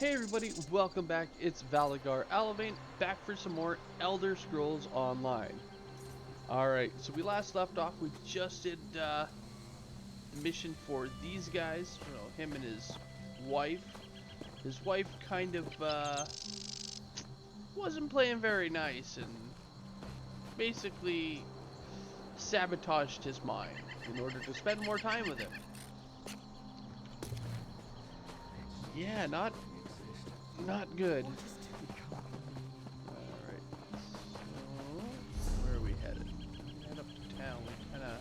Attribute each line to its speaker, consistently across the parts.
Speaker 1: Hey everybody, welcome back. It's Valagar Aloevain, back for some more Elder Scrolls Online. Alright, so we last left off, we just did the mission for these guys, him and his wife. His wife kind of wasn't playing very nice and basically sabotaged his mind in order to spend more time with him. Yeah, not good. Alright, so where are we headed? Head up to town. We kind of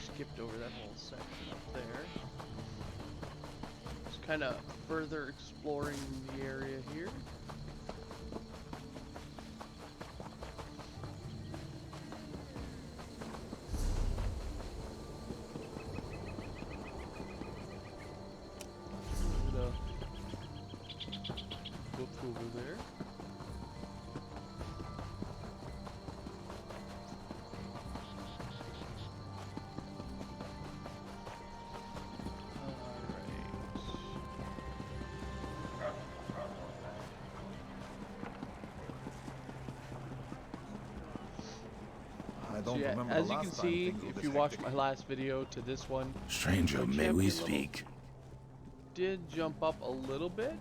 Speaker 1: skipped over that whole section up there. Just kind of further exploring the area here. Over there. As you can see, if you watch my last video to this one,
Speaker 2: stranger, may we speak?
Speaker 1: Did jump up a little bit.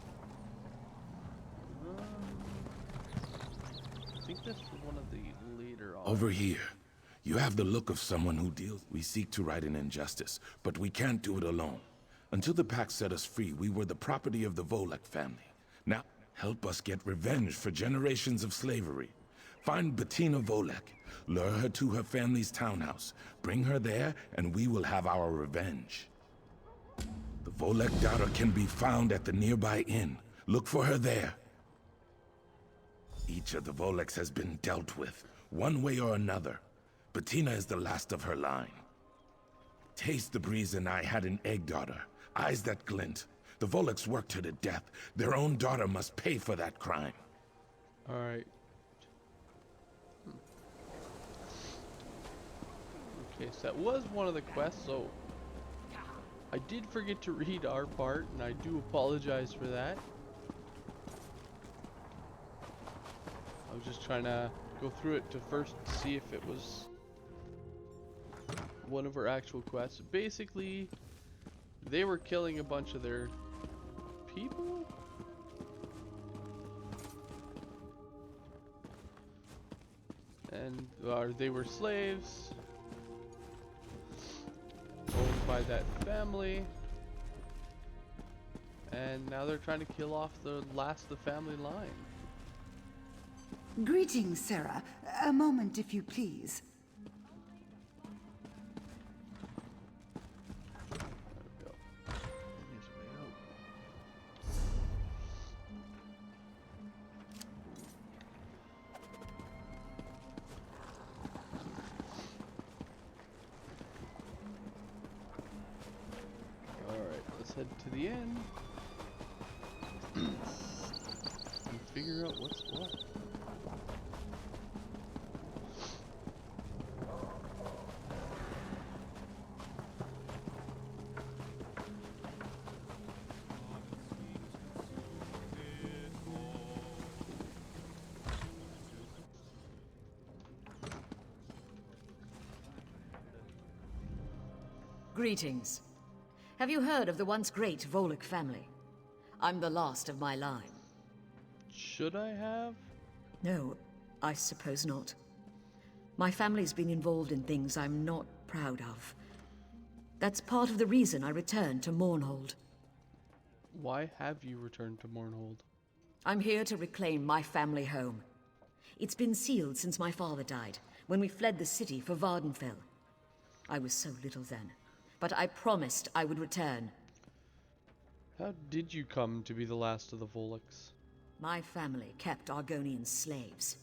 Speaker 1: I think this is one of the later on.
Speaker 2: Over here. You have the look of someone who deals. We seek to right an injustice, but we can't do it alone. Until the pack set us free, we were the property of the Volek family. Now, help us get revenge for generations of slavery. Find Bettina Volek, lure her to her family's townhouse, bring her there, and we will have our revenge. The Volek daughter can be found at the nearby inn. Look for her there. Each of the Voleks has been dealt with, one way or another. Bettina is the last of her line. Taste the breeze and I had an egg daughter, eyes that glint. The Voleks worked her to death. Their own daughter must pay for that crime.
Speaker 1: Alright. Okay, so that was one of the quests, so I did forget to read our part, and I do apologize for that. I was just trying to go through it to first see if it was one of our actual quests. Basically, they were killing a bunch of their people? And they were slaves owned by that family. And now they're trying to kill off the last of the family line.
Speaker 3: Greetings, Sarah. A moment, if you please.
Speaker 1: Alright, let's head to the end and figure out what's what.
Speaker 4: Greetings. Have you heard of the once great Volek family? I'm the last of my line.
Speaker 1: Should I have?
Speaker 4: No, I suppose not. My family's been involved in things I'm not proud of. That's part of the reason I returned to Mournhold.
Speaker 1: Why have you returned to Mournhold?
Speaker 4: I'm here to reclaim my family home. It's been sealed since my father died, when we fled the city for Vardenfell. I was so little then, but I promised I would return.
Speaker 1: How did you come to be the last of the Voleks?
Speaker 4: My family kept Argonian slaves.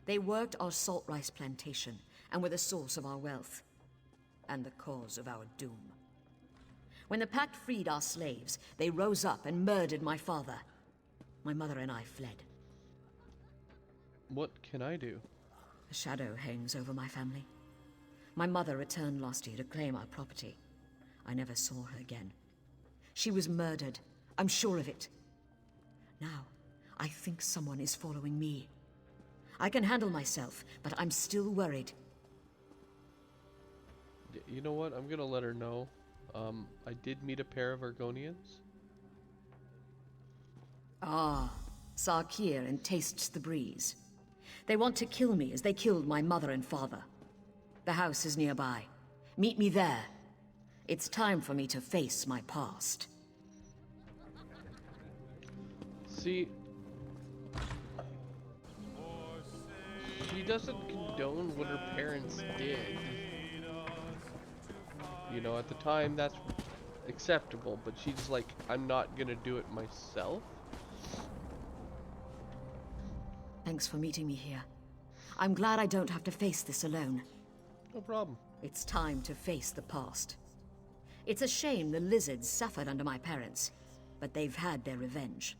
Speaker 4: They worked our salt rice plantation and were the source of our wealth, and the cause of our doom. When the Pact freed our slaves, they rose up and murdered my father. My mother and I fled.
Speaker 1: What can I do?
Speaker 4: A shadow hangs over my family. My mother returned last year to claim our property. I never saw her again. She was murdered. I'm sure of it. Now, I think someone is following me. I can handle myself, but I'm still worried.
Speaker 1: You know what? I'm gonna let her know. I did meet a pair of Argonians.
Speaker 4: Ah, Sarkir and Tastes the Breeze. They want to kill me as they killed my mother and father. The house is nearby. Meet me there. It's time for me to face my past.
Speaker 1: See, she doesn't condone what her parents did. You know, at the time that's acceptable, but she's like, I'm not gonna do it myself.
Speaker 4: Thanks for meeting me here. I'm glad I don't have to face this alone.
Speaker 1: No problem.
Speaker 4: It's time to face the past. It's a shame the lizards suffered under my parents, but they've had their revenge.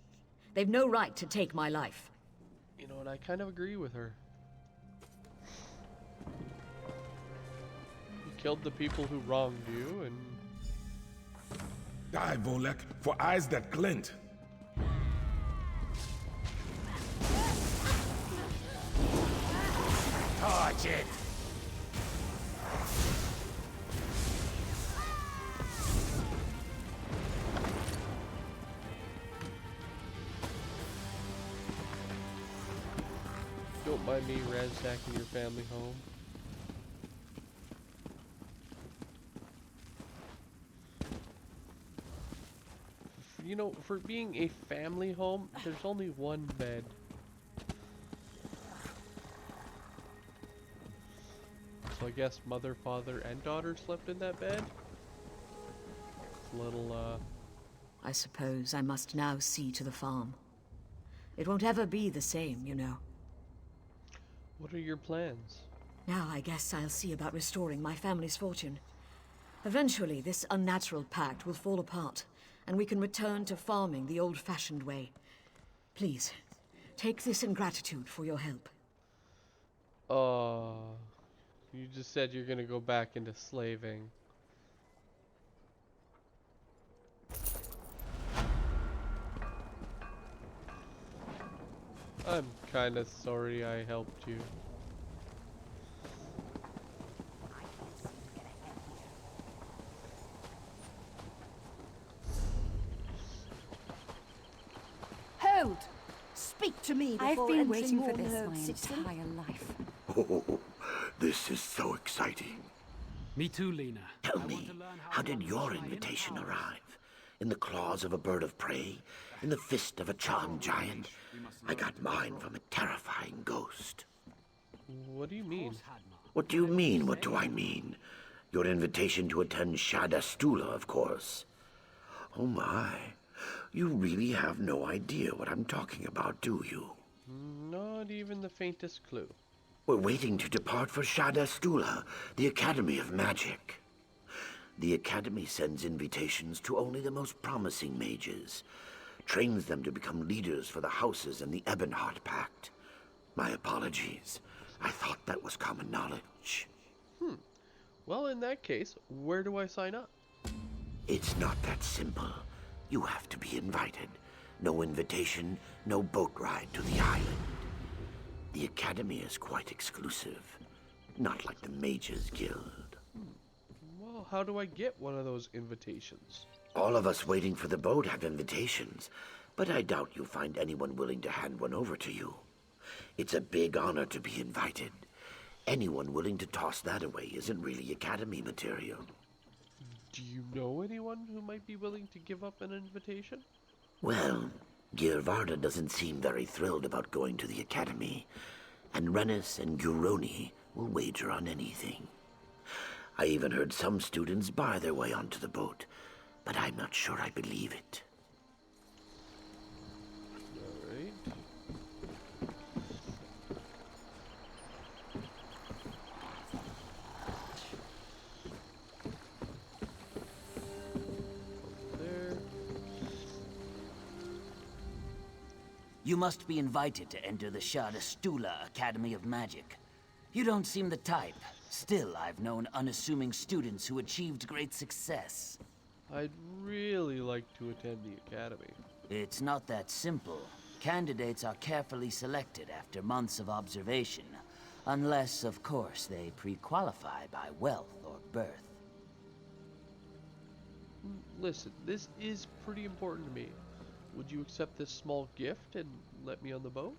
Speaker 4: They've no right to take my life.
Speaker 1: You know, and I kind of agree with her. You killed the people who wronged you, and...
Speaker 2: Die, Volek, for eyes that glint. Touch it!
Speaker 1: Don't mind me ransacking your family home. You know, for being a family home, there's only one bed. So I guess mother, father, and daughter slept in that bed? It's a little,
Speaker 4: I suppose I must now see to the farm. It won't ever be the same, you know.
Speaker 1: What are your plans?
Speaker 4: Now I guess I'll see about restoring my family's fortune. Eventually, this unnatural pact will fall apart, and we can return to farming the old-fashioned way. Please, take this in gratitude for your help.
Speaker 1: You just said you're gonna go back into slaving. I'm kinda sorry I helped you.
Speaker 5: Hold! Speak to me before
Speaker 6: I've been
Speaker 5: entering
Speaker 6: waiting for
Speaker 5: your
Speaker 6: this
Speaker 5: home,
Speaker 6: my
Speaker 5: citizen.
Speaker 6: entire life.
Speaker 7: Oh, this is so exciting.
Speaker 8: Me too, Lena.
Speaker 7: Tell me, how did your invitation arrive? In the claws of a bird of prey? In the fist of a charmed giant? I got mine from a terrifying ghost.
Speaker 1: What do you mean?
Speaker 7: What do you mean, what do I mean? Your invitation to attend Shadastula, of course. Oh my, you really have no idea what I'm talking about, do you?
Speaker 1: Not even the faintest clue.
Speaker 7: We're waiting to depart for Shadastula, the Academy of Magic. The Academy sends invitations to only the most promising mages, trains them to become leaders for the houses and the Ebonheart Pact. My apologies. I thought that was common knowledge.
Speaker 1: Well, in that case, where do I sign up?
Speaker 7: It's not that simple. You have to be invited. No invitation, no boat ride to the island. The Academy is quite exclusive. Not like the Mages Guild.
Speaker 1: Well, how do I get one of those invitations?
Speaker 7: All of us waiting for the boat have invitations, but I doubt you'll find anyone willing to hand one over to you. It's a big honor to be invited. Anyone willing to toss that away isn't really Academy material.
Speaker 1: Do you know anyone who might be willing to give up an invitation?
Speaker 7: Well, Girvarda doesn't seem very thrilled about going to the Academy, and Rennis and Guroni will wager on anything. I even heard some students buy their way onto the boat, but I'm not sure I believe it.
Speaker 1: Alright. There.
Speaker 9: You must be invited to enter the Shadastula Academy of Magic. You don't seem the type. Still, I've known unassuming students who achieved great success.
Speaker 1: I'd really like to attend the academy.
Speaker 9: It's not that simple. Candidates are carefully selected after months of observation, unless, of course, they pre-qualify by wealth or birth.
Speaker 1: Listen, this is pretty important to me. Would you accept this small gift and let me on the boat?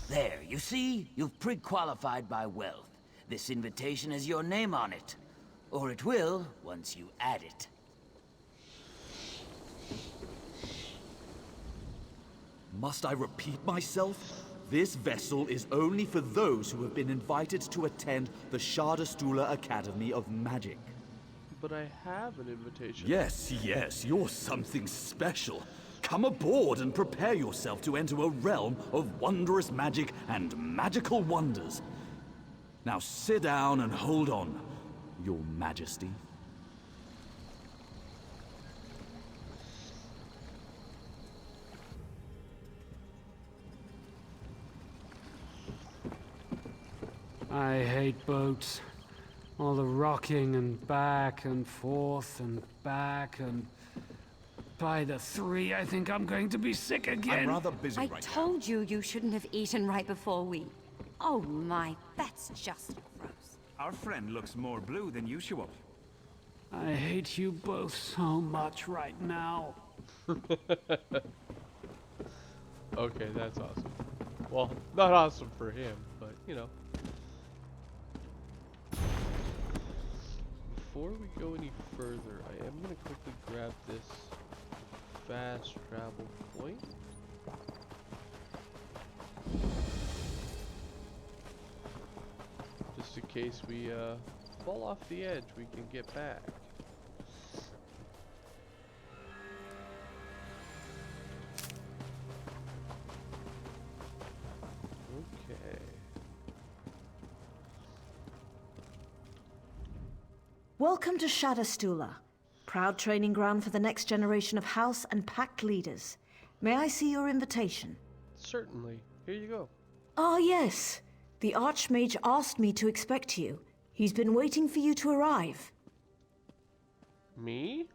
Speaker 9: There, you see? You've pre-qualified by wealth. This invitation has your name on it. Or it will, once you add it.
Speaker 6: Must I repeat myself? This vessel is only for those who have been invited to attend the Shadastula Academy of Magic.
Speaker 1: But I have an invitation.
Speaker 6: Yes, yes, you're something special. Come aboard and prepare yourself to enter a realm of wondrous magic and magical wonders. Now sit down and hold on, Your Majesty.
Speaker 8: I hate boats. All the rocking and back and forth and back and... By the 3, I think I'm going to be sick again.
Speaker 6: I'm rather busy
Speaker 10: I
Speaker 6: right now.
Speaker 10: told you you shouldn't have eaten right before we... Oh my, that's just gross.
Speaker 11: Our friend looks more blue than usual.
Speaker 8: I hate you both so much right now.
Speaker 1: Okay, that's awesome. Well, not awesome for him, but you know. Before we go any further, I am going to quickly grab this fast travel point. Just in case we fall off the edge, we can get back. Okay.
Speaker 5: Welcome to Shadastula, proud training ground for the next generation of House and Pact leaders. May I see your invitation?
Speaker 1: Certainly. Here you go.
Speaker 5: Ah, yes. The Archmage asked me to expect you. He's been waiting for you to arrive.
Speaker 1: Me?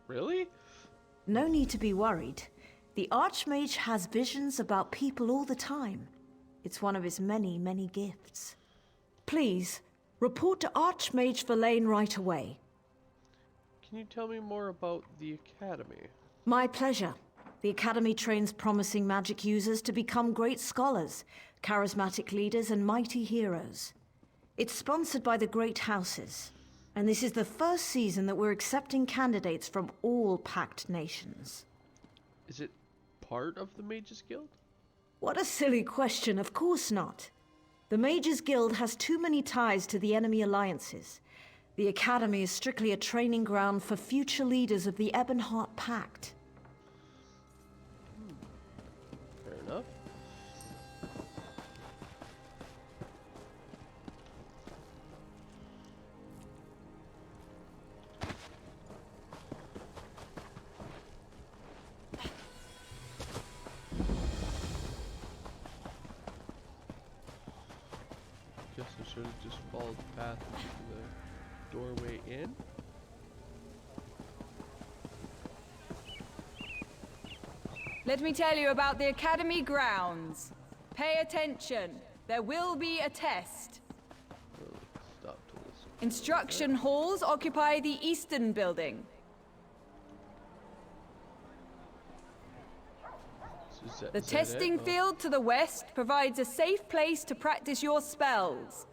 Speaker 1: Really?
Speaker 5: No need to be worried. The Archmage has visions about people all the time. It's one of his many, many gifts. Please, report to Archmage Valagar right away.
Speaker 1: Can you tell me more about the Academy?
Speaker 5: My pleasure. The Academy trains promising magic users to become great scholars, charismatic leaders, and mighty heroes. It's sponsored by the great houses, and this is the first season that we're accepting candidates from all Pact nations.
Speaker 1: Is it part of the Mages Guild?
Speaker 5: What a silly question, of course not. The Mages Guild has too many ties to the enemy alliances. The Academy is strictly a training ground for future leaders of the Ebonheart Pact.
Speaker 1: Fair enough. Guess I should have just followed the path to the doorway in.
Speaker 12: Let me tell you about the Academy grounds. Pay attention. There will be a test.
Speaker 1: Stop to listen.
Speaker 12: Instruction halls occupy the eastern building. The testing field to the west provides a safe place to practice your spells.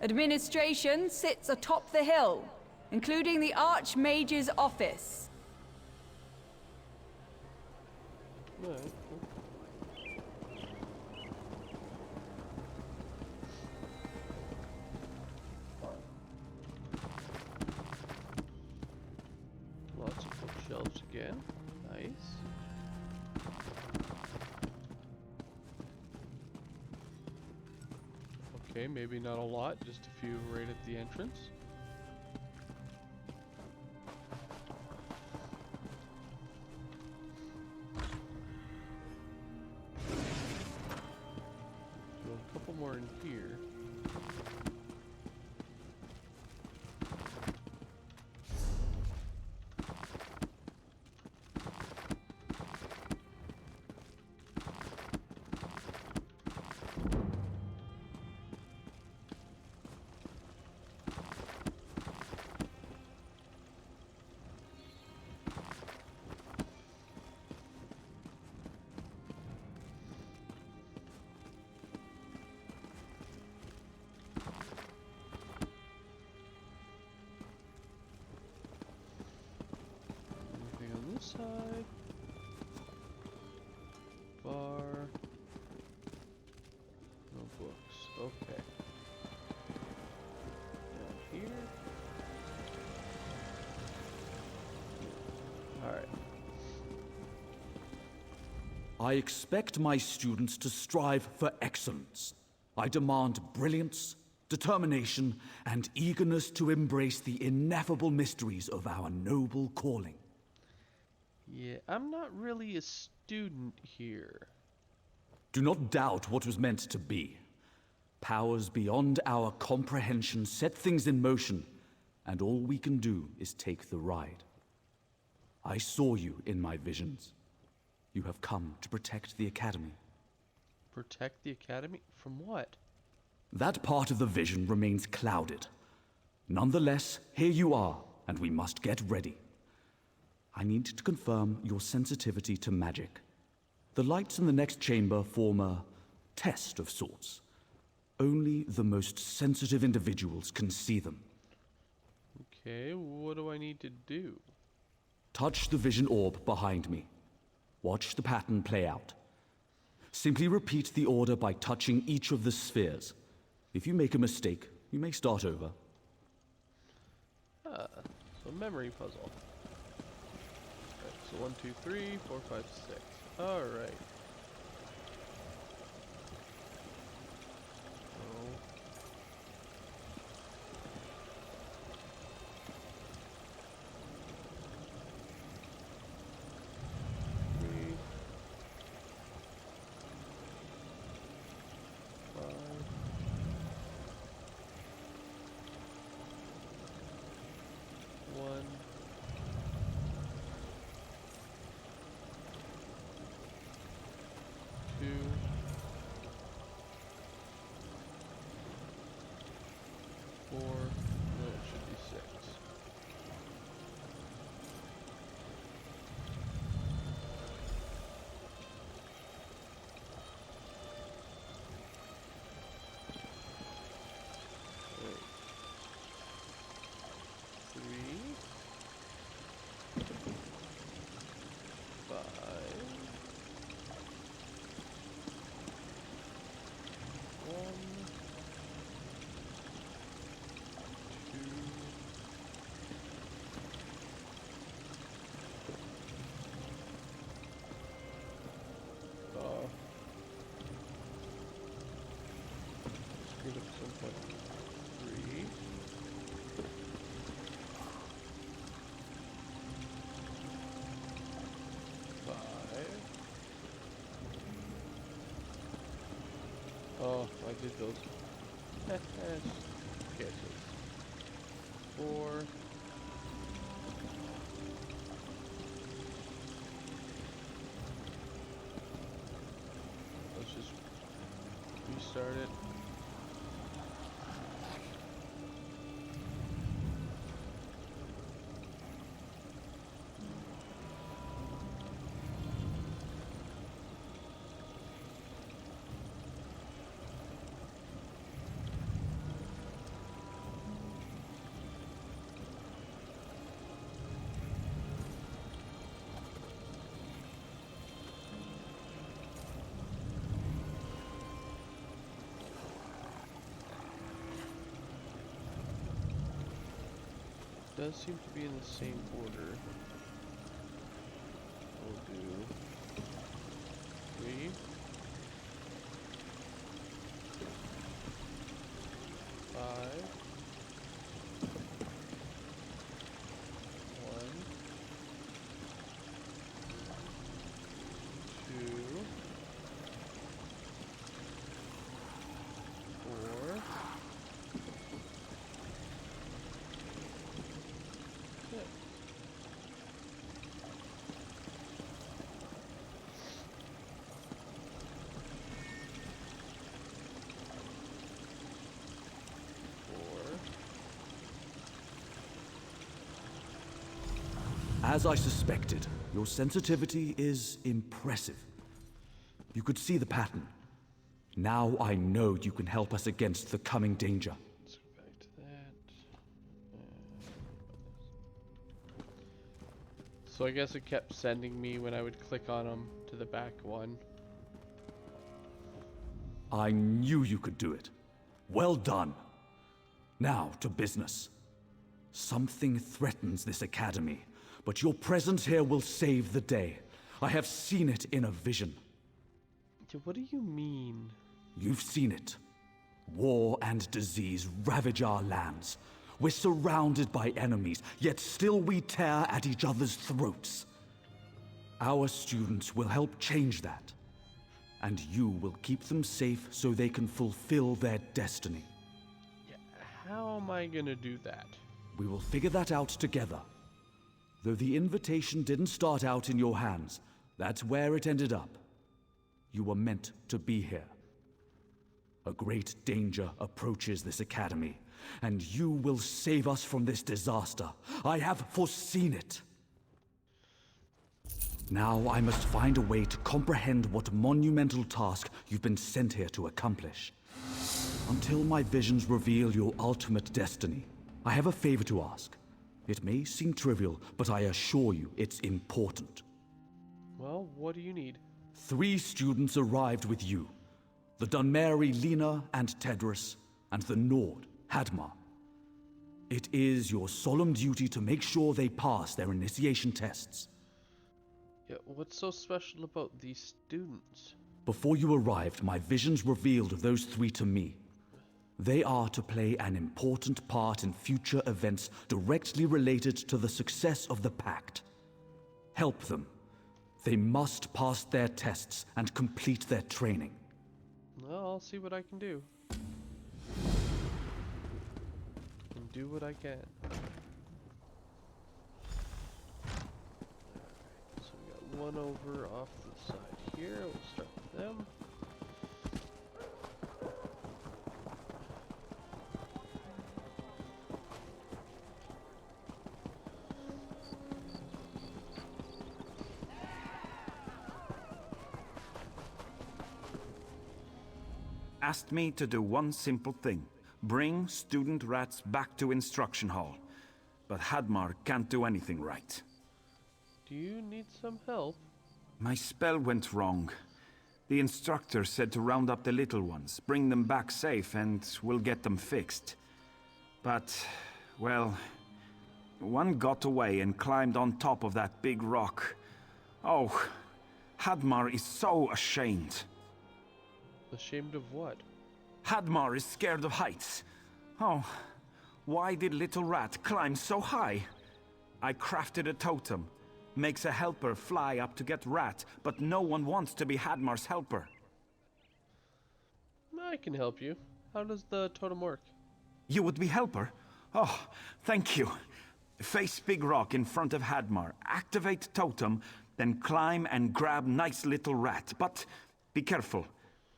Speaker 12: Administration sits atop the hill, including the Archmage's office.
Speaker 1: Alright, lots of bookshelves again. Nice. Okay, maybe not a lot, just a few right at the entrance. So a couple more in here. side. Bar. No books. Okay. Down here. Alright.
Speaker 6: I expect my students to strive for excellence. I demand brilliance, determination, and eagerness to embrace the ineffable mysteries of our noble calling.
Speaker 1: Yeah, I'm not really a student here.
Speaker 6: Do not doubt what was meant to be. Powers beyond our comprehension set things in motion, and all we can do is take the ride. I saw you in my visions. You have come to protect the Academy.
Speaker 1: Protect the Academy? From what?
Speaker 6: That part of the vision remains clouded. Nonetheless, here you are, and we must get ready. I need to confirm your sensitivity to magic. The lights in the next chamber form a test of sorts. Only the most sensitive individuals can see them.
Speaker 1: Okay, what do I need to do?
Speaker 6: Touch the vision orb behind me. Watch the pattern play out. Simply repeat the order by touching each of the spheres. If you make a mistake, you may start over.
Speaker 1: Ah, so memory puzzle. Right, so 1, 2, 3, 4, 5, 6. Alright. Oh, I did those. Okay, so it's 4. Let's just restart it. Does seem to be in the same order. We'll do 3, 5, 1, 2, 4.
Speaker 6: As I suspected, your sensitivity is impressive. You could see the pattern. Now I know you can help us against the coming danger.
Speaker 1: Let's go back to that. So I guess it kept sending me when I would click on them to the back one.
Speaker 6: I knew you could do it. Well done. Now to business. Something threatens this academy, but your presence here will save the day. I have seen it in a vision.
Speaker 1: What do you mean?
Speaker 6: You've seen it. War and disease ravage our lands. We're surrounded by enemies, yet still we tear at each other's throats. Our students will help change that. And you will keep them safe so they can fulfill their destiny.
Speaker 1: Yeah, how am I gonna do that?
Speaker 6: We will figure that out together. Though the invitation didn't start out in your hands, that's where it ended up. You were meant to be here. A great danger approaches this academy, and you will save us from this disaster. I have foreseen it. Now I must find a way to comprehend what monumental task you've been sent here to accomplish. Until my visions reveal your ultimate destiny, I have a favor to ask. It may seem trivial, but I assure you it's important.
Speaker 1: Well, what do you need?
Speaker 6: 3 students arrived with you. The Dunmeri Lena and Tedros, and the Nord, Hadmar. It is your solemn duty to make sure they pass their initiation tests.
Speaker 1: Yeah, what's so special about these students?
Speaker 6: Before you arrived, my visions revealed those 3 to me. They are to play an important part in future events directly related to the success of the Pact. Help them. They must pass their tests and complete their training.
Speaker 1: Well, I'll see what I can do. And do what I can. Alright, so we got one over off to the side here. We'll start with them.
Speaker 11: Asked me to do one simple thing. Bring student rats back to instruction hall. But Hadmar can't do anything right.
Speaker 1: Do you need some help?
Speaker 11: My spell went wrong. The instructor said to round up the little ones, bring them back safe, and we'll get them fixed. But, well, one got away and climbed on top of that big rock. Oh, Hadmar is so ashamed.
Speaker 1: Ashamed of what?
Speaker 11: Hadmar is scared of heights. Oh, why did Little Rat climb so high? I crafted a totem. Makes a helper fly up to get Rat, but no one wants to be Hadmar's helper.
Speaker 1: I can help you. How does the totem work?
Speaker 11: You would be helper? Oh, thank you. Face big rock in front of Hadmar, activate totem, then climb and grab nice little Rat. But be careful.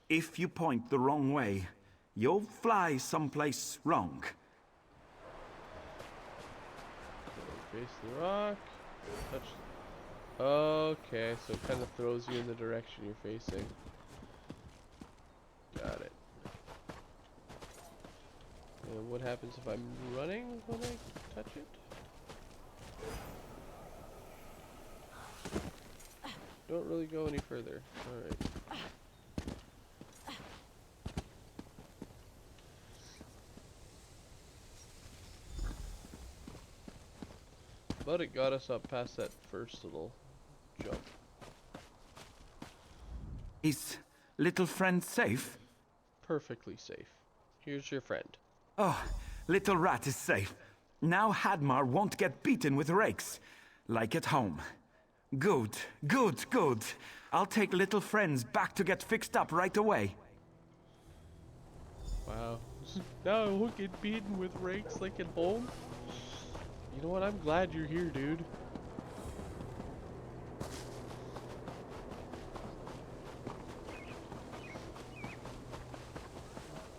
Speaker 11: If you point the wrong way, you'll fly someplace wrong.
Speaker 1: Face the rock. Touch. Okay, so it kind of throws you in the direction you're facing. Got it. And what happens if I'm running when I touch it? Don't really go any further. Alright. But it got us up past that first little jump.
Speaker 11: Is little friend safe?
Speaker 1: Perfectly safe. Here's your friend.
Speaker 11: Oh, Little Rat is safe. Now Hadmar won't get beaten with rakes. Like at home. Good, good, good. I'll take little friends back to get fixed up right away.
Speaker 1: Wow. Now I won't get beaten with rakes like at home? You know what? I'm glad you're here, dude.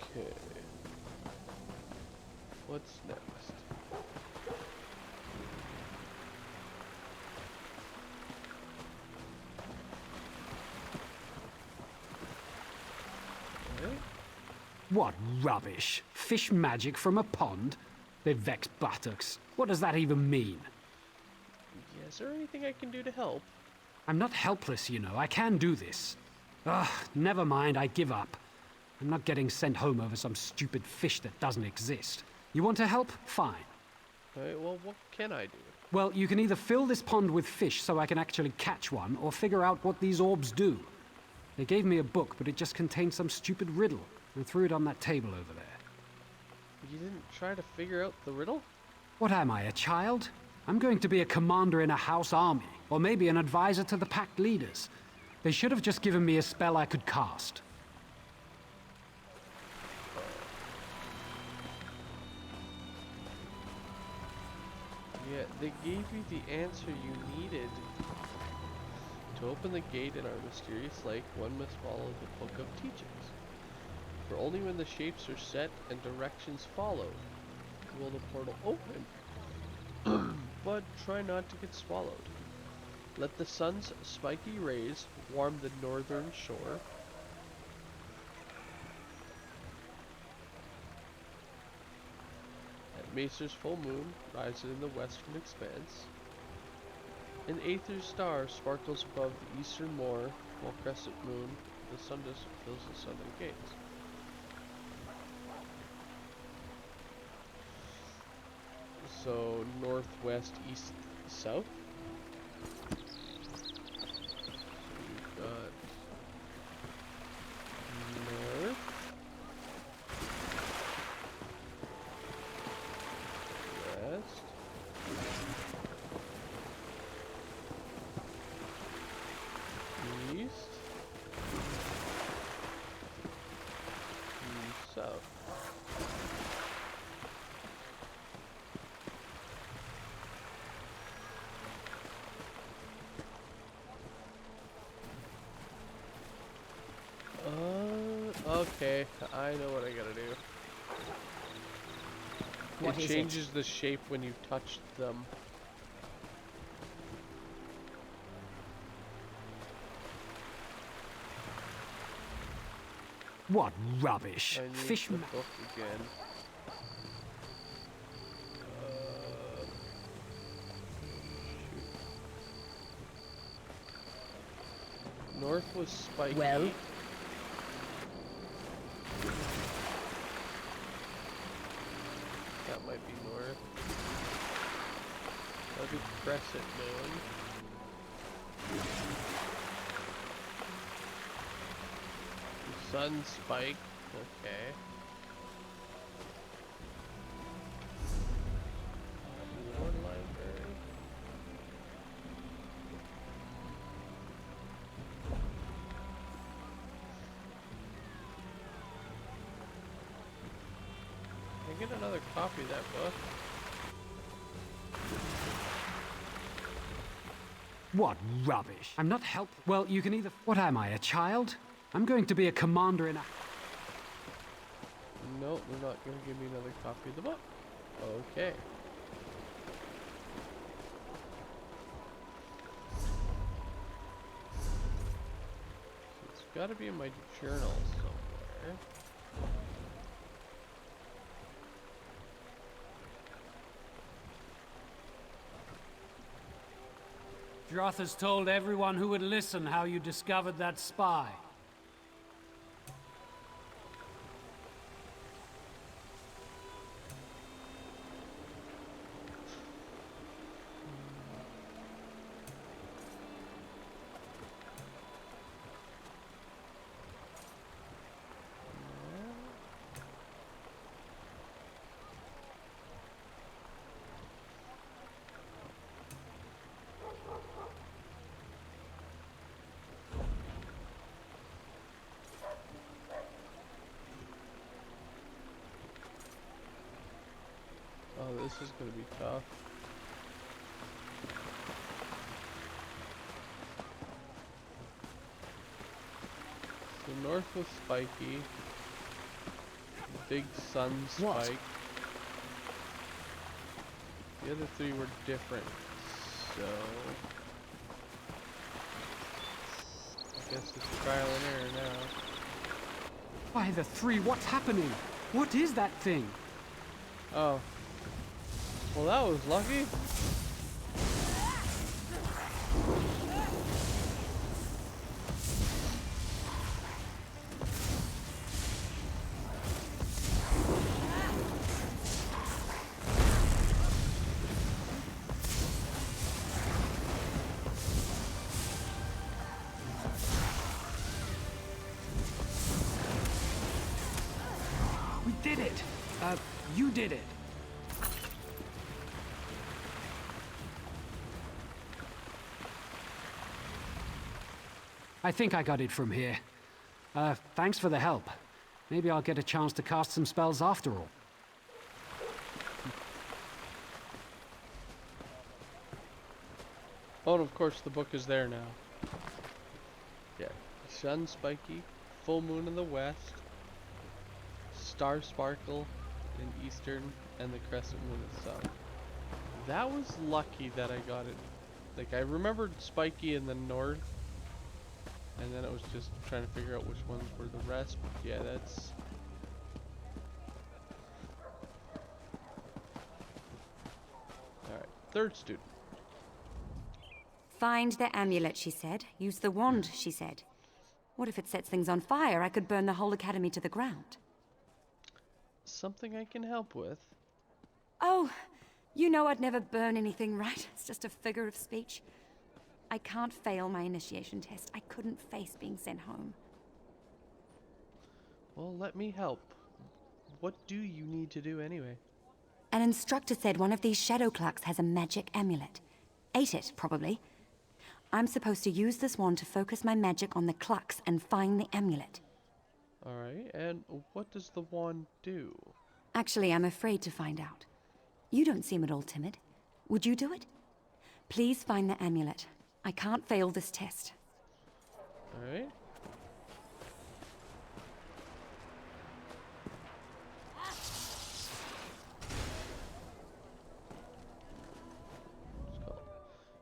Speaker 1: Okay. What's next? Okay.
Speaker 8: What rubbish! Fish magic from a pond? They're vexed buttocks. What does that even mean?
Speaker 1: Yeah, Is there anything I can do to help?
Speaker 8: I'm not helpless, you know. I can do this. Ugh, never mind, I give up. I'm not getting sent home over some stupid fish that doesn't exist. You want to help? Fine.
Speaker 1: Alright, well, what can I do?
Speaker 8: Well, you can either fill this pond with fish so I can actually catch one, or figure out what these orbs do. They gave me a book, but it just contained some stupid riddle. I threw it on that table over there.
Speaker 1: You didn't try to figure out the riddle?
Speaker 8: What am I, a child? I'm going to be a commander in a house army, or maybe an advisor to the pact leaders. They should have just given me a spell I could cast.
Speaker 1: Yeah, they gave you the answer you needed. To open the gate in our mysterious lake, one must follow the Book of Teachings. For only when the shapes are set and directions followed will the portal open. But try not to get swallowed. Let the sun's spiky rays warm the northern shore. At Macer's full moon rises in the western expanse. An Aether's star sparkles above the eastern moor, while crescent moon, the sun fills the southern gates. So northwest, east, south. So we've got north, west, east, and south. Okay, I know what I gotta do.
Speaker 4: What
Speaker 1: it
Speaker 4: is
Speaker 1: changes the shape when you touch them.
Speaker 8: What rubbish!
Speaker 1: I need
Speaker 8: Fish
Speaker 1: the book again. North was spiky.
Speaker 4: Well?
Speaker 1: That might be north. That'd be crescent moon. The sun spike. Okay. Lord Library. Can I get another copy of that book?
Speaker 8: What rubbish! I'm not Well, you can either. What am I, a child? I'm going to be a commander in a.
Speaker 1: No, they're not going to give me another copy of the book. Okay. It's got to be in my journal somewhere.
Speaker 8: Droth has told everyone who would listen how you discovered that spy.
Speaker 1: Oh, this is going to be tough. So north was spiky. Big sun spike.
Speaker 4: What?
Speaker 1: The other three were different. So I guess it's trial and error now.
Speaker 8: By the three, what's happening? What is that thing?
Speaker 1: Oh. Well, that was lucky.
Speaker 8: You did it. I think I got it from here. Thanks for the help. Maybe I'll get a chance to cast some spells after all.
Speaker 1: Oh, and of course the book is there now. Yeah, sun spiky, full moon in the west, star sparkle in eastern, and the crescent moon in the south. That was lucky that I got it. Like, I remembered spiky in the north, and then it was just trying to figure out which ones were the rest. But yeah, that's... Alright, third student.
Speaker 10: Find the amulet, she said. Use the wand, she said. What if it sets things on fire? I could burn the whole academy to the ground.
Speaker 1: Something I can help with.
Speaker 10: Oh, you know I'd never burn anything, right? It's just a figure of speech. I can't fail my initiation test. I couldn't face being sent home.
Speaker 1: Well, let me help. What do you need to do anyway?
Speaker 10: An instructor said one of these shadow clerks has a magic amulet. Ate it, probably. I'm supposed to use this wand to focus my magic on the clucks and find the amulet.
Speaker 1: Alright, and what does the wand do?
Speaker 10: Actually, I'm afraid to find out. You don't seem at all timid. Would you do it? Please find the amulet. I can't fail this test.
Speaker 1: Alright.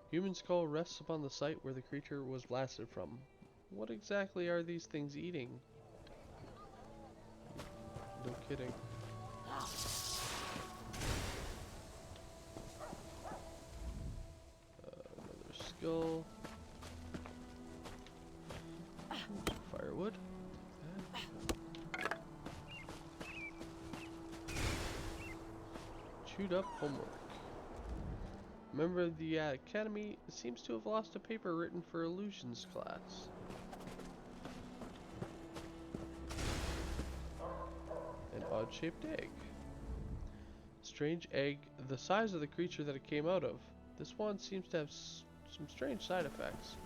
Speaker 1: Human skull rests upon the site where the creature was blasted from. What exactly are these things eating? No kidding. Another skull. Firewood. Chewed up homework. Member of the Academy seems to have lost a paper written for illusions class. An odd-shaped egg. Strange egg, the size of the creature that it came out of. This one seems to have some strange side effects.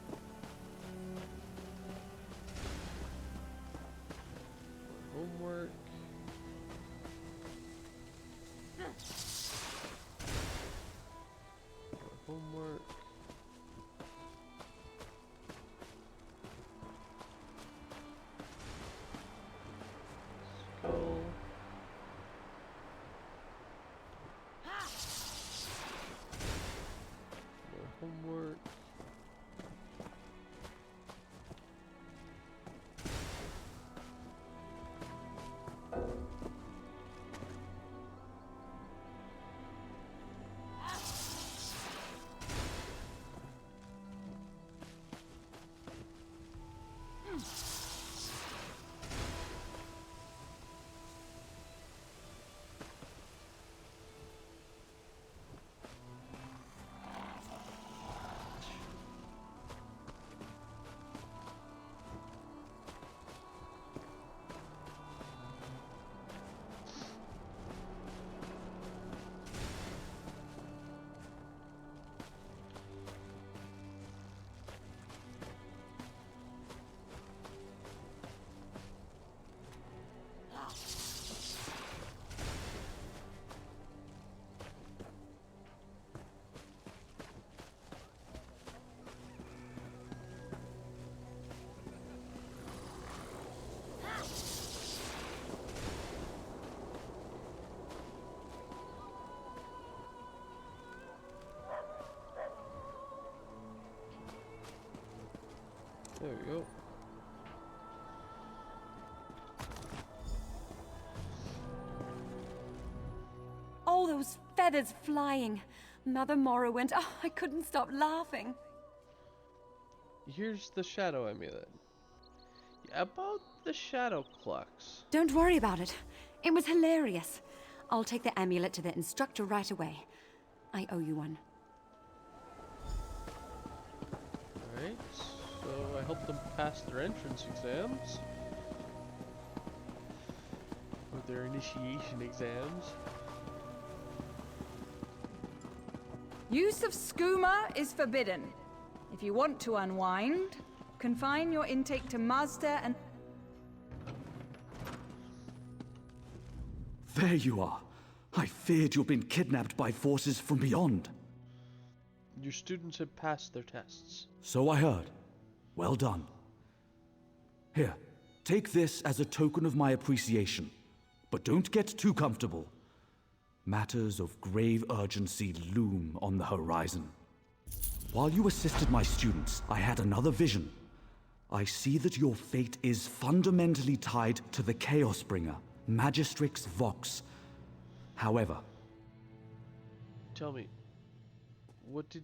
Speaker 1: Homework. Homework. Skull. More homework. There we go.
Speaker 10: Oh, those feathers flying. Mother Morrowind. Oh, I couldn't stop laughing.
Speaker 1: Here's the shadow amulet. Yeah, about the shadow clucks.
Speaker 10: Don't worry about it. It was hilarious. I'll take the amulet to the instructor right away. I owe you one.
Speaker 1: Alright, so I helped them pass their entrance exams. their initiation exams.
Speaker 12: Use of skooma is forbidden. If you want to unwind, confine your intake to Mazda and...
Speaker 6: There you are. I feared you'd been kidnapped by forces from beyond.
Speaker 1: Your students have passed their tests.
Speaker 6: So I heard. Well done. Here, take this as a token of my appreciation. But don't get too comfortable. Matters of grave urgency loom on the horizon. While you assisted my students, I had another vision. I see that your fate is fundamentally tied to the Chaosbringer, Magistrix Vox. However...
Speaker 1: Tell me, what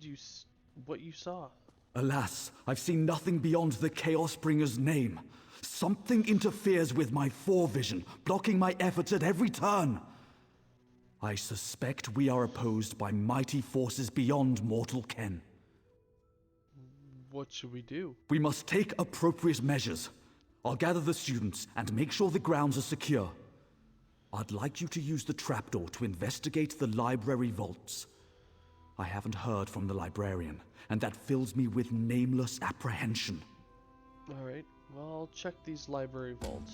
Speaker 1: you saw?
Speaker 6: Alas, I've seen nothing beyond the Chaosbringer's name. Something interferes with my forevision, blocking my efforts at every turn. I suspect we are opposed by mighty forces beyond mortal ken.
Speaker 1: What should we do?
Speaker 6: We must take appropriate measures. I'll gather the students and make sure the grounds are secure. I'd like you to use the trapdoor to investigate the library vaults. I haven't heard from the librarian, and that fills me with nameless apprehension.
Speaker 1: Alright, well, I'll check these library vaults.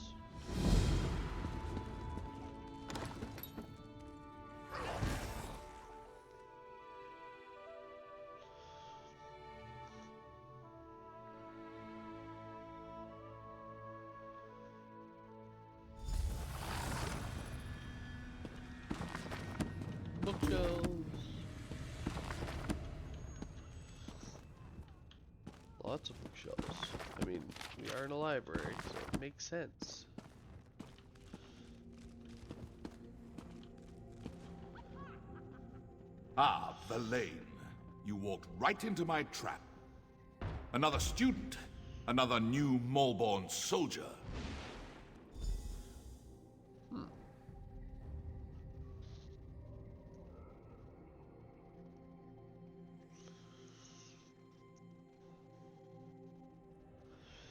Speaker 1: Bookshelves. Lots of bookshelves. I mean, we are in a library, so it makes sense.
Speaker 2: Ah, Valagar. You walked right into my trap. Another student. Another new Malborn soldier.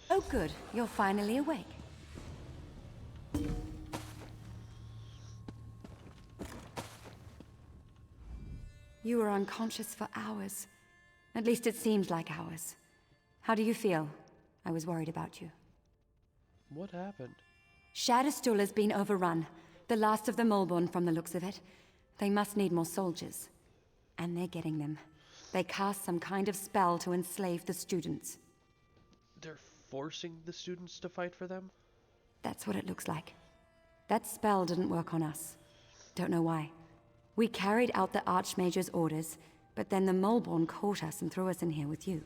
Speaker 10: Oh good, you're finally awake. You were unconscious for hours. At least it seems like hours. How do you feel? I was worried about you.
Speaker 1: What happened?
Speaker 10: Shadowstool has been overrun. The last of the Malborn from the looks of it. They must need more soldiers. And they're getting them. They cast some kind of spell to enslave the students.
Speaker 1: They're forcing the students to fight for them?
Speaker 10: That's what it looks like. That spell didn't work on us. Don't know why. We carried out the Archmage's orders, but then the Malborn caught us and threw us in here with you.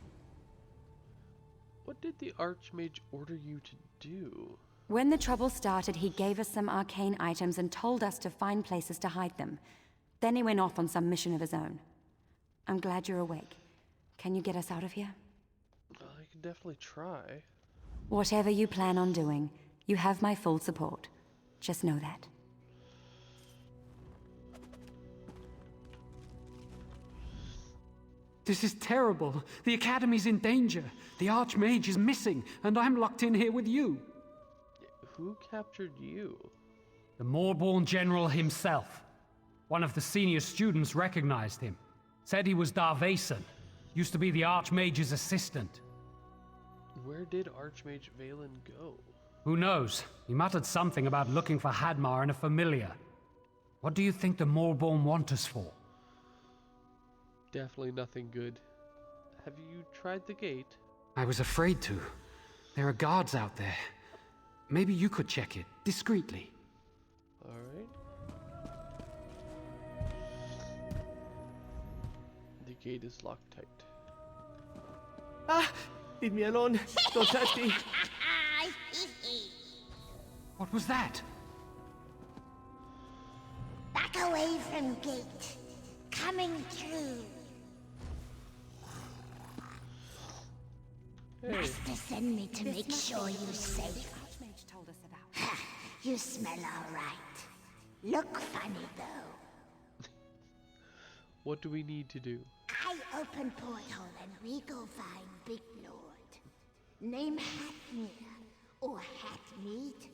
Speaker 1: What did the Archmage order you to do?
Speaker 10: When the trouble started, he gave us some arcane items and told us to find places to hide them. Then he went off on some mission of his own. I'm glad you're awake. Can you get us out of here?
Speaker 1: I can definitely try.
Speaker 10: Whatever you plan on doing, you have my full support. Just know that.
Speaker 8: This is terrible. The Academy's in danger. The Archmage is missing, and I'm locked in here with you.
Speaker 1: Who captured you?
Speaker 8: The Malborn General himself. One of the senior students recognized him. Said he was Daro'Shandi. Used to be the Archmage's assistant.
Speaker 1: Where did Archmage Valen go?
Speaker 8: Who knows? He muttered something about looking for Hadmar and a familiar. What do you think the Malborn want us for?
Speaker 1: Definitely nothing good. Have you tried the gate?
Speaker 8: I was afraid to. There are guards out there. Maybe you could check it, discreetly.
Speaker 1: Alright. The gate is locked tight.
Speaker 13: Ah! Leave me alone. Don't touch me.
Speaker 8: What was that?
Speaker 14: Back away from gate. Coming through.
Speaker 1: Hey.
Speaker 14: Master sent me to make sure you're safe.
Speaker 10: Told us about.
Speaker 14: You smell all right. Look funny though.
Speaker 1: What do we need to do?
Speaker 14: I open portal and we go find Big Lord. Name Hatmir or Hatmeat.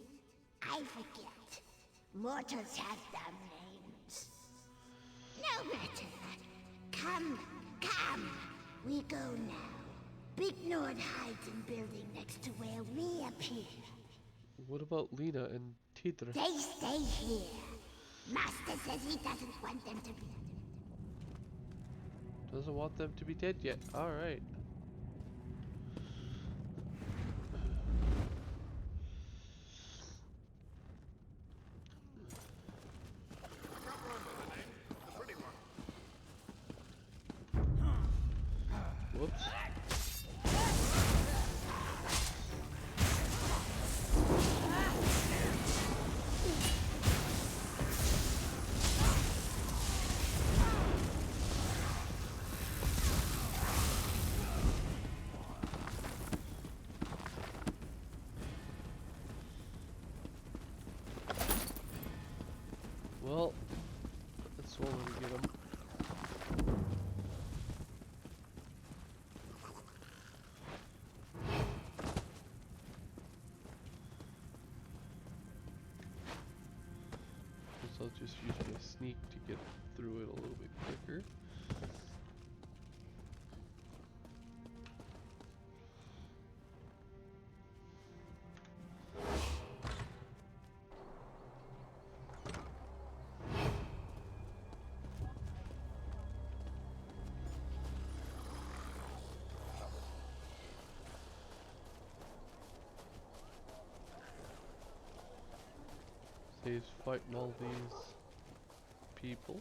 Speaker 14: I forget. Mortals have dumb names. No matter. Come, come. We go now. Big Nord hides in building next to where we appear.
Speaker 1: What about Lena and Tidra?
Speaker 14: They stay here. Master says he doesn't want them to be.
Speaker 1: Doesn't want them to be dead yet. Alright. Whoops. Well, that's one way to get him. Guess I'll just use my sneak to get through it a little bit quicker. He's fighting all these people.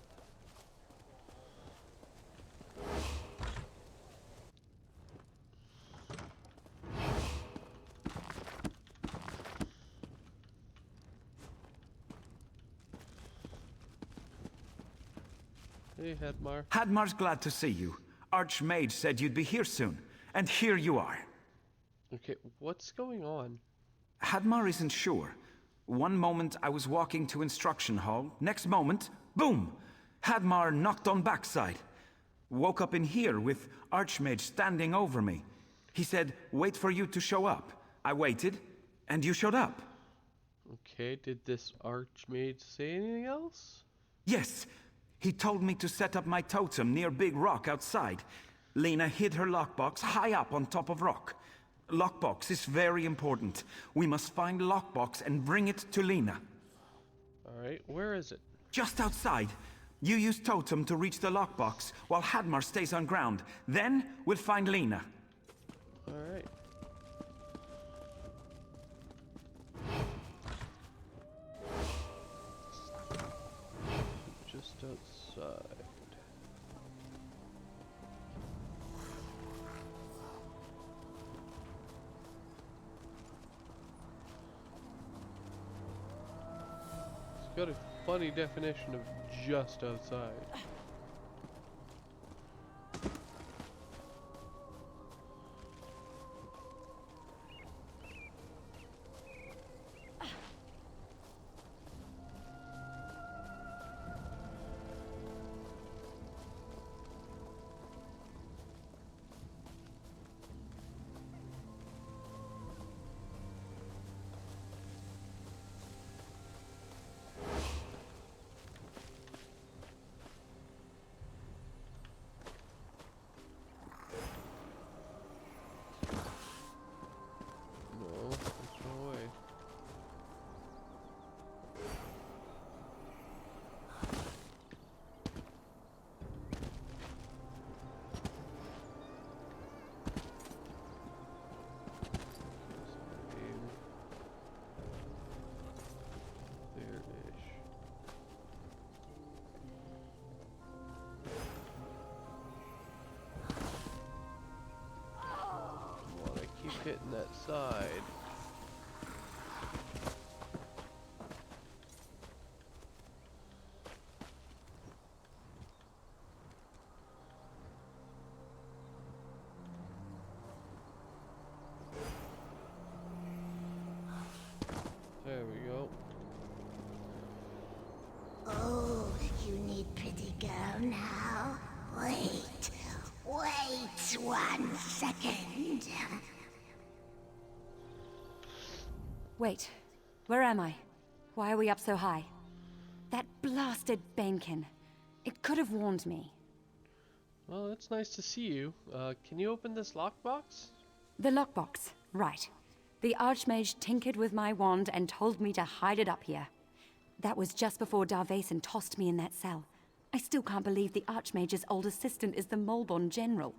Speaker 1: Hey, Hadmar.
Speaker 11: Hadmar's glad to see you. Archmage said you'd be here soon, and here you are.
Speaker 1: Okay, what's going on?
Speaker 11: Hadmar isn't sure. One moment I was walking to instruction hall, next moment, boom! Hadmar knocked on backside. Woke up in here with Archmage standing over me. He said, wait for you to show up. I waited, and you showed up.
Speaker 1: Okay, did this Archmage say anything else?
Speaker 11: Yes, he told me to set up my totem near Big Rock outside. Lena hid her lockbox high up on top of rock. Lockbox is very important. We must find lockbox and bring it to Lena.
Speaker 1: Alright, where is it?
Speaker 11: Just outside. You use totem to reach the lockbox, while Hadmar stays on ground. Then, we'll find Lena.
Speaker 1: Alright. Just outside. Got a funny definition of just outside. Hitting that side. There we go.
Speaker 14: Oh, you need pretty girl now? Wait 1 second.
Speaker 10: Wait, where am I? Why are we up so high? That blasted Bankin. It could have warned me.
Speaker 1: Well, it's nice to see you. Can you open this lockbox?
Speaker 10: The lockbox, right. The Archmage tinkered with my wand and told me to hide it up here. That was just before Daro'Shandi tossed me in that cell. I still can't believe the Archmage's old assistant is the Molborn General.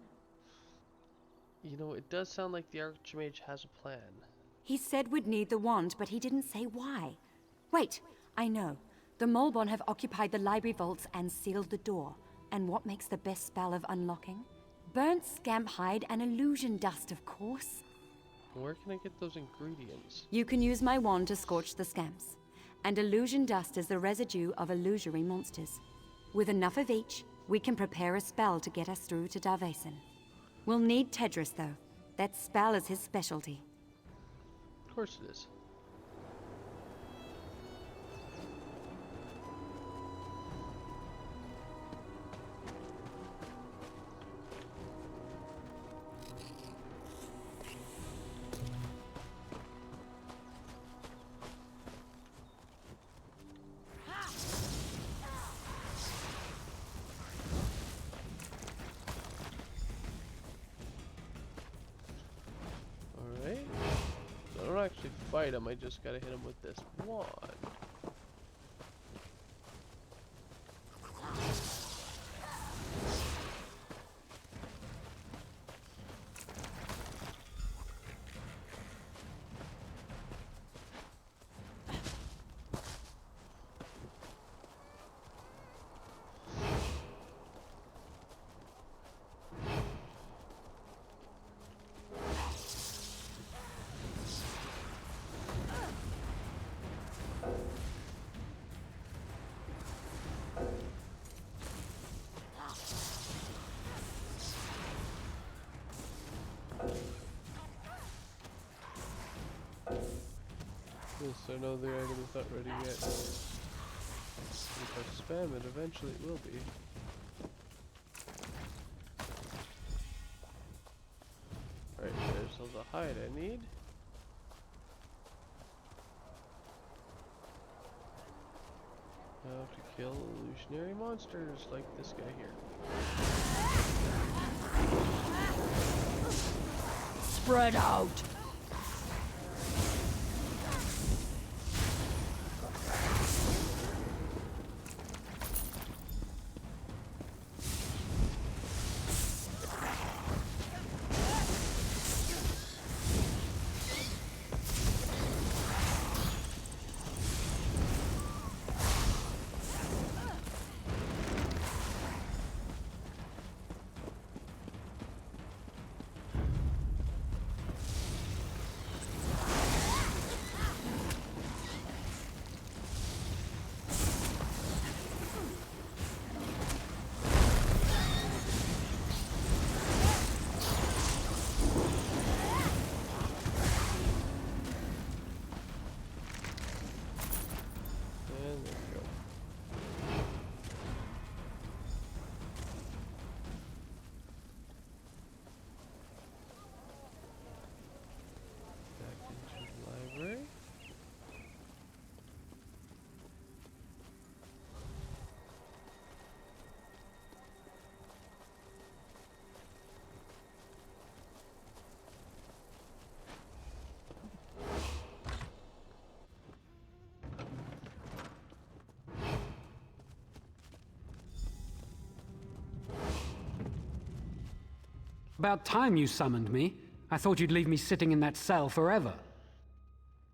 Speaker 1: You know, it does sound like the Archmage has a plan.
Speaker 10: He said we'd need the wand, but he didn't say why. Wait, I know. The Molborn have occupied the library vaults and sealed the door. And what makes the best spell of unlocking? Burnt scamp hide and illusion dust, of course.
Speaker 1: Where can I get those ingredients?
Speaker 10: You can use my wand to scorch the scamps. And illusion dust is the residue of illusory monsters. With enough of each, we can prepare a spell to get us through to Daro'Shandi. We'll need Tedris, though. That spell is his specialty.
Speaker 1: Of course it is. Actually fight him, I just gotta hit him with this wand. Yes, I know the item is not ready yet. If I spam it, eventually it will be. Right, there's all the hide I need. How to kill illusionary monsters like this guy here.
Speaker 9: Spread out!
Speaker 8: About time you summoned me. I thought you'd leave me sitting in that cell forever.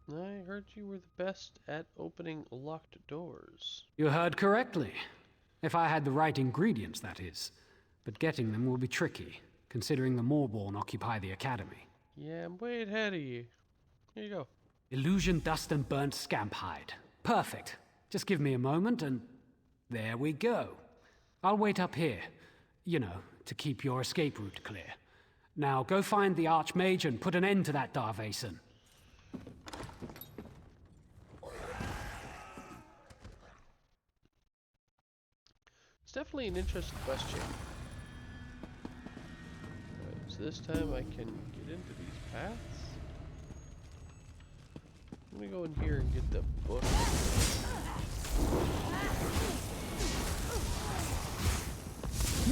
Speaker 1: I heard you were the best at opening locked doors.
Speaker 8: You heard correctly. If I had the right ingredients, that is. But getting them will be tricky, considering the Molborn occupy the Academy.
Speaker 1: Yeah, I'm way ahead of you. Here you go.
Speaker 8: Illusion dust and burnt scamp hide. Perfect. Just give me a moment and... there we go. I'll wait up here. You know, to keep your escape route clear. Now go find the Archmage and put an end to that Daro'Shandi.
Speaker 1: It's definitely an interesting question. Alright, so this time I can get into these paths. I'm gonna go in here and get the book.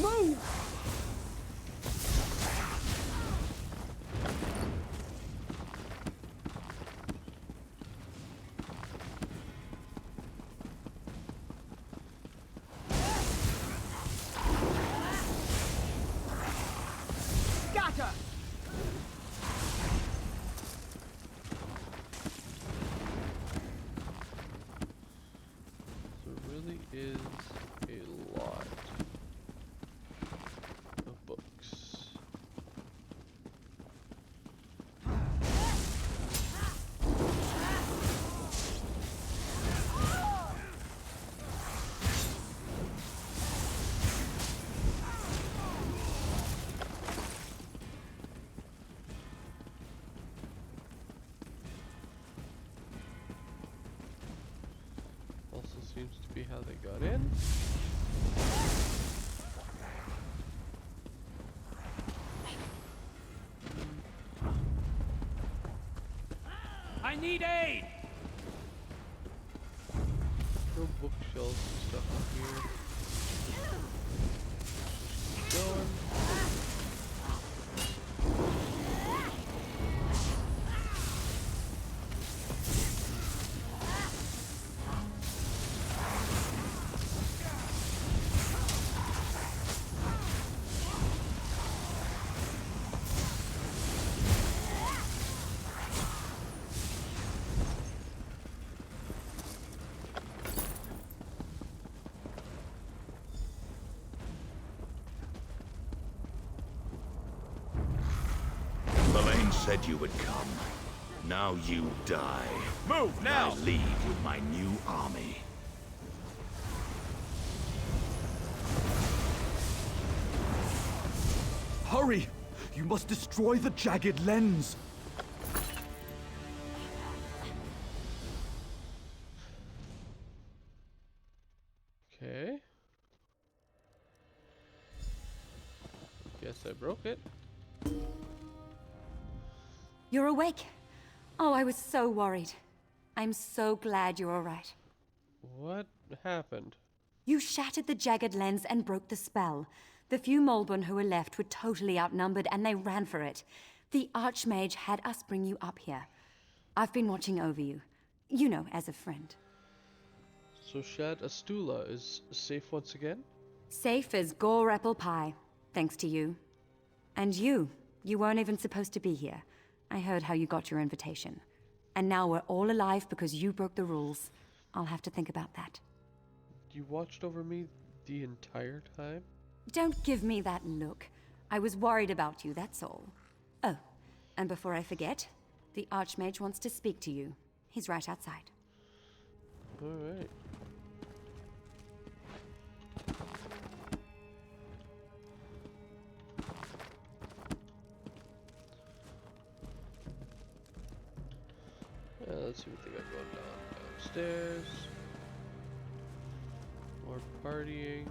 Speaker 6: Move!
Speaker 13: Scatter!
Speaker 1: So it really is a lot of books. Also seems to be how they got in.
Speaker 8: I need aid!
Speaker 1: No bookshelves and stuff in here. Just keep going.
Speaker 2: Aloevain said you would come. Now you die.
Speaker 11: Move now!
Speaker 2: I leave with my new army.
Speaker 6: Hurry! You must destroy the jagged lens!
Speaker 1: Okay. Guess I broke it.
Speaker 10: You're awake. Oh, I was so worried. I'm so glad you're all right.
Speaker 1: What happened?
Speaker 10: You shattered the jagged lens and broke the spell. The few Molbun who were left were totally outnumbered and they ran for it. The Archmage had us bring you up here. I've been watching over you. You know, as a friend.
Speaker 1: So Shad Astula is safe once again?
Speaker 10: Safe as gore apple pie, thanks to you. And you weren't even supposed to be here. I heard how you got your invitation. And now we're all alive because you broke the rules. I'll have to think about that.
Speaker 1: You watched over me the entire time?
Speaker 10: Don't give me that look. I was worried about you, that's all. Oh, and before I forget, the Archmage wants to speak to you. He's right outside.
Speaker 1: Alright. Let's see what they got going on downstairs. More partying.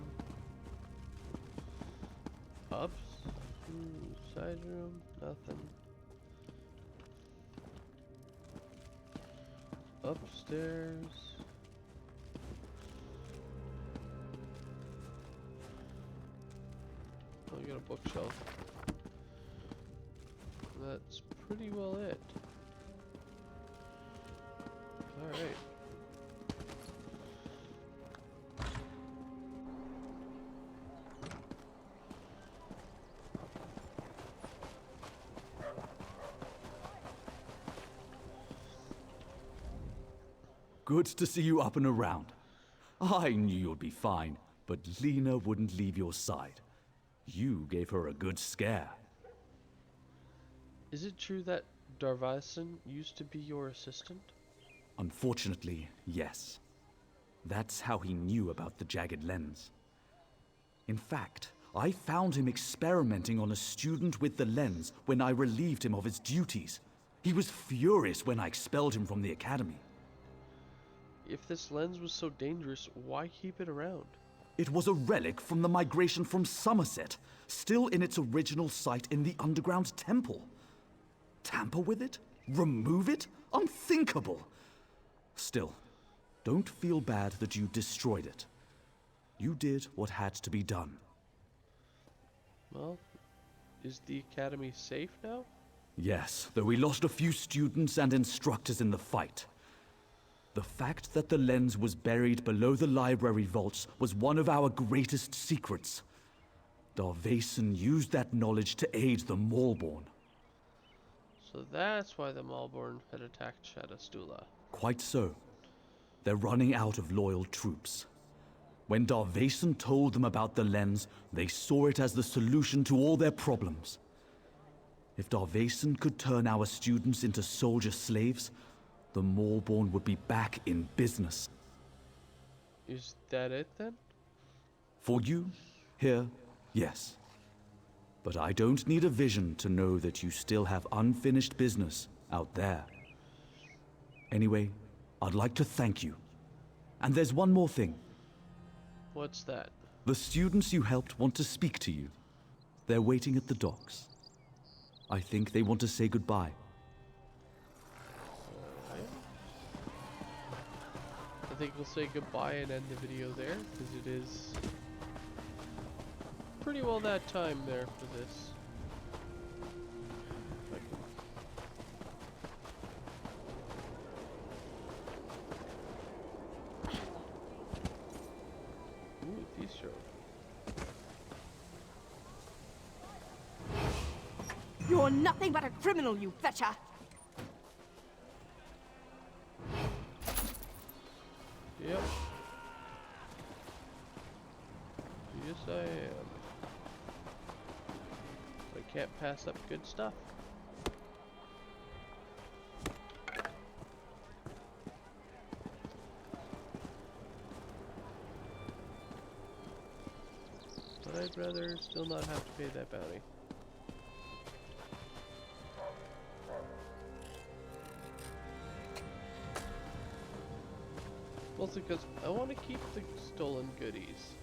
Speaker 1: Ups. Side room. Nothing. Upstairs. Oh, I got a bookshelf. That's pretty well it. Alright.
Speaker 6: Good to see you up and around. I knew you'd be fine, but Lena wouldn't leave your side. You gave her a good scare.
Speaker 1: Is it true that Daro'Shandi used to be your assistant?
Speaker 6: Unfortunately, yes. That's how he knew about the jagged lens. In fact, I found him experimenting on a student with the lens when I relieved him of his duties. He was furious when I expelled him from the academy.
Speaker 1: If this lens was so dangerous, why keep it around?
Speaker 6: It was a relic from the migration from Somerset, still in its original site in the underground temple. Tamper with it? Remove it? Unthinkable! Still, don't feel bad that you destroyed it. You did what had to be done.
Speaker 1: Well, is the academy safe now?
Speaker 6: Yes, though we lost a few students and instructors in the fight. The fact that the lens was buried below the library vaults was one of our greatest secrets. Daro'Shandi used that knowledge to aid the Maulborn.
Speaker 1: So that's why the Maulborn had attacked Shadastula.
Speaker 6: Quite so. They're running out of loyal troops. When Daro'Shandi told them about the lens, they saw it as the solution to all their problems. If Daro'Shandi could turn our students into soldier slaves, the Maulborn would be back in business.
Speaker 1: Is that it then?
Speaker 6: For you, here, yes. But I don't need a vision to know that you still have unfinished business out there. Anyway, I'd like to thank you. And there's one more thing.
Speaker 1: What's that?
Speaker 6: The students you helped want to speak to you. They're waiting at the docks. I think they want to say goodbye.
Speaker 1: I think we'll say goodbye and end the video there, because it is pretty well that time there for this. Ooh, these show.
Speaker 15: You're nothing but a criminal, you fetcher!
Speaker 1: Yep. Yes, I am. I can't pass up good stuff. But I'd rather still not have to pay that bounty. Mostly because I want to keep the stolen goodies.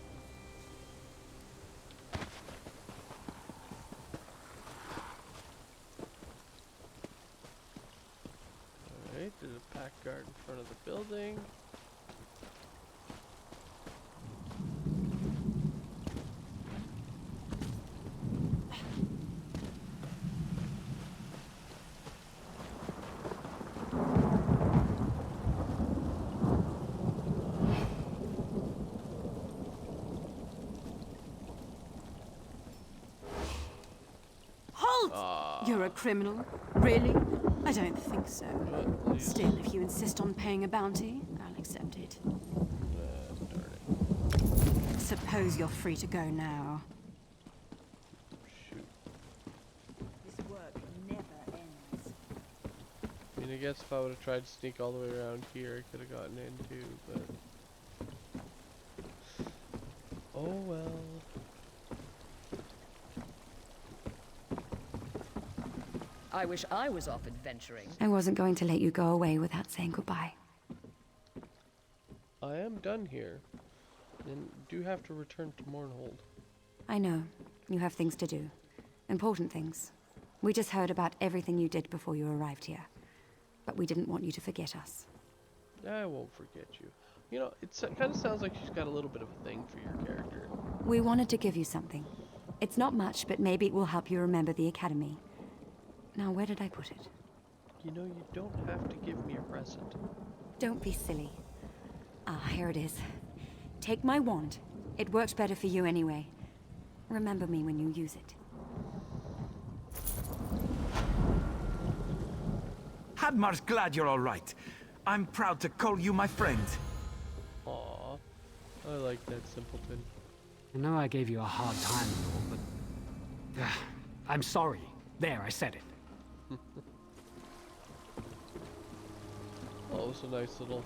Speaker 1: Alright, there's a pack guard in front of the building.
Speaker 15: You're a criminal? Really? I don't think so. Still, if you insist on paying a bounty, I'll accept it. Suppose you're free to go now.
Speaker 1: Shoot.
Speaker 15: This work never ends.
Speaker 1: I mean, I guess if I would have tried to sneak all the way around here, I could have gotten in too, but... Oh well.
Speaker 4: I wish I was off adventuring.
Speaker 10: I wasn't going to let you go away without saying goodbye.
Speaker 1: I am done here, and do have to return to Mournhold.
Speaker 10: I know. You have things to do. Important things. We just heard about everything you did before you arrived here. But we didn't want you to forget us.
Speaker 1: I won't forget you. You know, it kind of sounds like she's got a little bit of a thing for your character.
Speaker 10: We wanted to give you something. It's not much, but maybe it will help you remember the Academy. Now, where did I put it?
Speaker 1: You know, you don't have to give me a present.
Speaker 10: Don't be silly. Ah, here it is. Take my wand. It works better for you anyway. Remember me when you use it.
Speaker 11: Hadmar's glad you're all right. I'm proud to call you my friend.
Speaker 1: Aww. I like that simpleton.
Speaker 8: I know I gave you a hard time and all, but... I'm sorry. There, I said it.
Speaker 1: Oh, it was a nice little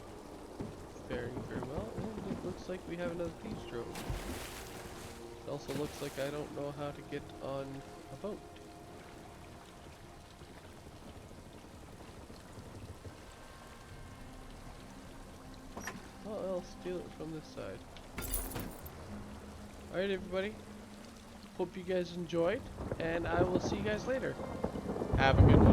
Speaker 1: faring farewell, and it looks like we have another bistro. It also looks like I don't know how to get on a boat. Oh, I'll steal it from this side. Alright everybody, hope you guys enjoyed, and I will see you guys later. Have a good one.